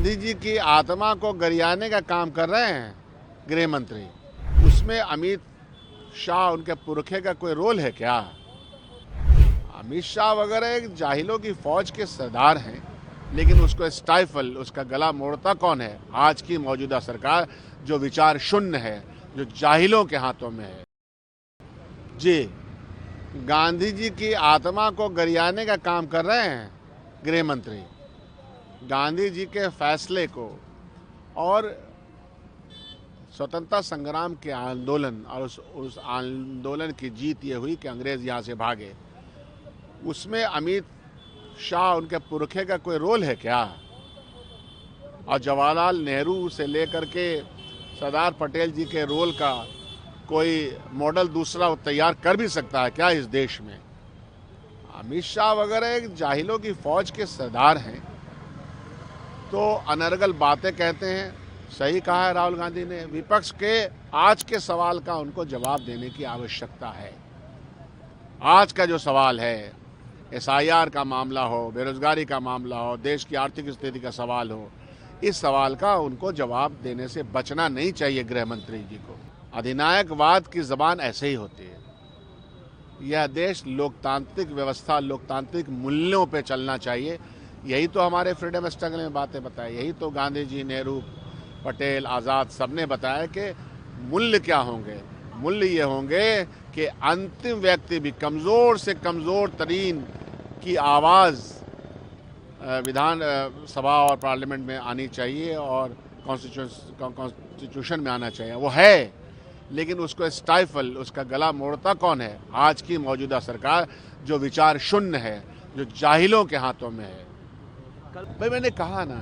गांधी जी की आत्मा को गरियाने का काम कर रहे हैं गृह मंत्री। उसमें अमित शाह उनके पुरखे का कोई रोल है क्या? अमित शाह वगैरह एक जाहिलों की फौज के सरदार हैं, लेकिन उसको स्टाइफल, उसका गला मोड़ता कौन है? आज की मौजूदा सरकार, जो विचार शून्य है, जो जाहिलों के हाथों में है। जी, गांधी जी की आत्मा को गरियाने का काम कर रहे हैं गृह मंत्री। गांधी जी के फैसले को और स्वतंत्रता संग्राम के आंदोलन और उस आंदोलन की जीत ये हुई कि अंग्रेज यहाँ से भागे। उसमें अमित शाह उनके पुरखे का कोई रोल है क्या? और जवाहरलाल नेहरू से लेकर के सरदार पटेल जी के रोल का कोई मॉडल दूसरा तैयार कर भी सकता है क्या इस देश में? अमित शाह वगैरह एक जाहिलों की फौज के सरदार हैं, तो अनर्गल बातें कहते हैं। सही कहा है राहुल गांधी ने, विपक्ष के आज के सवाल का उनको जवाब देने की आवश्यकता है। आज का जो सवाल है, SIR का मामला हो, बेरोजगारी का मामला हो, देश की आर्थिक स्थिति का सवाल हो, इस सवाल का उनको जवाब देने से बचना नहीं चाहिए गृह मंत्री जी को। अधिनायकवाद की जबान ऐसे ही होती है। यह देश लोकतांत्रिक व्यवस्था, लोकतांत्रिक मूल्यों पे चलना चाहिए। यही तो हमारे फ्रीडम स्ट्रगल में बातें बताई, यही तो गांधी जी, नेहरू, पटेल, आज़ाद सबने बताया कि मूल्य क्या होंगे। मूल्य ये होंगे कि अंतिम व्यक्ति भी, कमज़ोर से कमज़ोर तरीन की आवाज़ विधान सभा और पार्लियामेंट में आनी चाहिए और कॉन्स्टिट्यूशन में आना चाहिए। वो है, लेकिन उसको स्टाइफल, उसका गला मोड़ता कौन है? आज की मौजूदा सरकार, जो विचार शून्य है, जो जाहिलों के हाथों में है। भाई मैंने कहा ना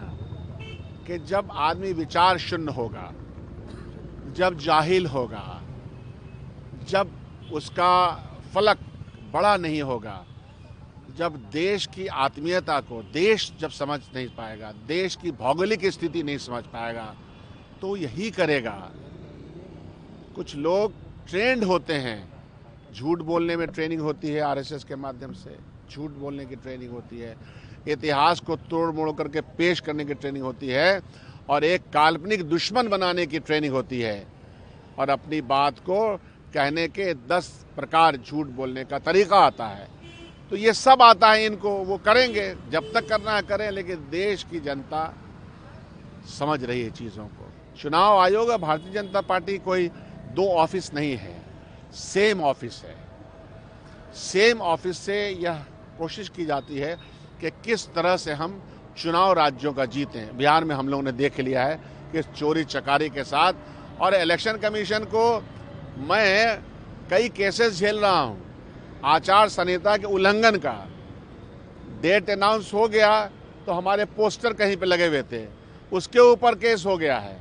कि जब आदमी विचार शून्य होगा, जब जाहिल होगा, जब उसका फलक बड़ा नहीं होगा, जब देश की आत्मीयता को देश जब समझ नहीं पाएगा, देश की भौगोलिक स्थिति नहीं समझ पाएगा, तो यही करेगा। कुछ लोग ट्रेंड होते हैं, झूठ बोलने में ट्रेनिंग होती है, RSS के माध्यम से झूठ बोलने की ट्रेनिंग होती है, इतिहास को तोड़ मोड़ करके पेश करने की ट्रेनिंग होती है, और एक काल्पनिक दुश्मन बनाने की ट्रेनिंग होती है, और अपनी बात को कहने के 10 प्रकार झूठ बोलने का तरीका आता है। तो ये सब आता है इनको, वो करेंगे, जब तक करना है करें, लेकिन देश की जनता समझ रही है चीज़ों को। चुनाव आयोग और भारतीय जनता पार्टी कोई 2 ऑफिस नहीं है, सेम ऑफिस है। सेम ऑफिस से यह कोशिश की जाती है कि किस तरह से हम चुनाव राज्यों का जीतें। बिहार में हम लोगों ने देख लिया है कि चोरी चकारी के साथ, और इलेक्शन कमीशन को मैं कई केसेस झेल रहा हूं, आचार संहिता के उल्लंघन का। डेट अनाउंस हो गया तो हमारे पोस्टर कहीं पे लगे हुए थे, उसके ऊपर केस हो गया है।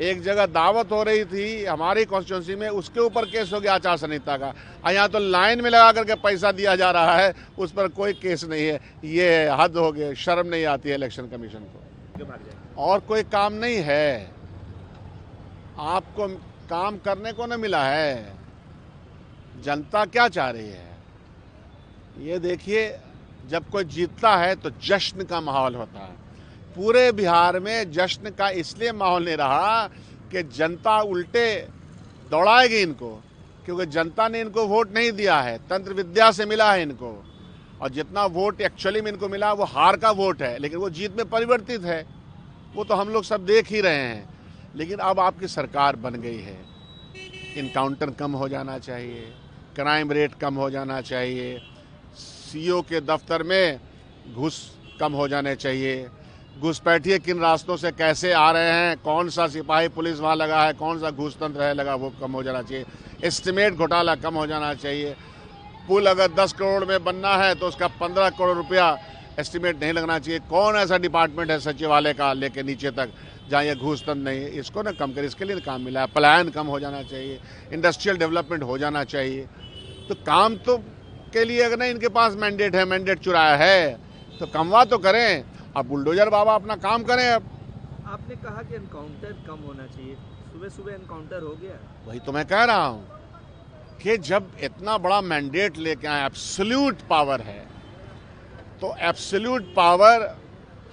एक जगह दावत हो रही थी हमारी कॉन्स्टिट्यूंसी में, उसके ऊपर केस हो गया आचार संहिता का। यहाँ तो लाइन में लगा करके पैसा दिया जा रहा है, उस पर कोई केस नहीं है। ये हद हो गई, शर्म नहीं आती है इलेक्शन कमीशन को। और कोई काम नहीं है, आपको काम करने को न मिला है। जनता क्या चाह रही है ये देखिए। जब कोई जीतता है तो जश्न का माहौल होता है। पूरे बिहार में जश्न का इसलिए माहौल नहीं रहा कि जनता उल्टे दौड़ाएगी इनको, क्योंकि जनता ने इनको वोट नहीं दिया है, तंत्र विद्या से मिला है इनको। और जितना वोट एक्चुअली में इनको मिला वो हार का वोट है, लेकिन वो जीत में परिवर्तित है। वो तो हम लोग सब देख ही रहे हैं। लेकिन अब आपकी सरकार बन गई है, इनकाउंटर कम हो जाना चाहिए, क्राइम रेट कम हो जाना चाहिए, CO के दफ्तर में घूस कम हो जाने चाहिए, घुसपैठिए किन रास्तों से कैसे आ रहे हैं, कौन सा सिपाही पुलिस वहाँ लगा है, कौन सा घूस तंत्र है लगा, वो कम हो जाना चाहिए। एस्टिमेट घोटाला कम हो जाना चाहिए। पुल अगर 10 करोड़ में बनना है तो उसका 15 करोड़ रुपया एस्टिमेट नहीं लगना चाहिए। कौन ऐसा डिपार्टमेंट है सचिवालय का लेके नीचे तक जहाँ ये घूस तंत्र नहीं है, इसको ना कम कर, इसके लिए काम मिला है। पलायन कम हो जाना चाहिए, इंडस्ट्रियल डेवलपमेंट हो जाना चाहिए। तो काम तो के लिए अगर नहीं इनके पास मैंडेट है, मैंडेट चुराया है, तो कमवा तो करें। अब बुलडोजर बाबा अपना काम करें। अब आपने कहा कि एनकाउंटर कम होना चाहिए, सुबह सुबह एनकाउंटर हो गया। वही तो मैं कह रहा हूं कि जब इतना बड़ा मैंडेट लेके आए, एब्सोल्यूट पावर है, तो एब्सोल्यूट पावर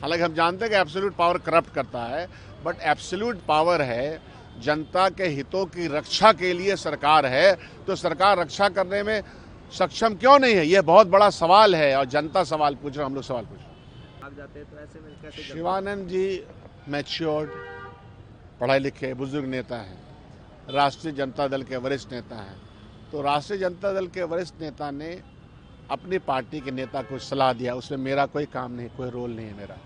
हालांकि हम जानते हैं कि एब्सोल्यूट पावर करप्ट करता है, बट एब्सोल्यूट पावर है, जनता के हितों की रक्षा के लिए सरकार है, तो सरकार रक्षा करने में सक्षम क्यों नहीं है? यह बहुत बड़ा सवाल है और जनता सवाल पूछ रहा, हम लोग सवाल पूछ रहे हैं। भाग जाते हैं तो ऐसे में कैसे शिवानंद जी मैच्योर्ड, पढ़े लिखे बुजुर्ग नेता हैं, राष्ट्रीय जनता दल के वरिष्ठ नेता हैं, तो राष्ट्रीय जनता दल के वरिष्ठ नेता ने अपनी पार्टी के नेता को सलाह दिया, उसमें मेरा कोई काम नहीं, कोई रोल नहीं है मेरा।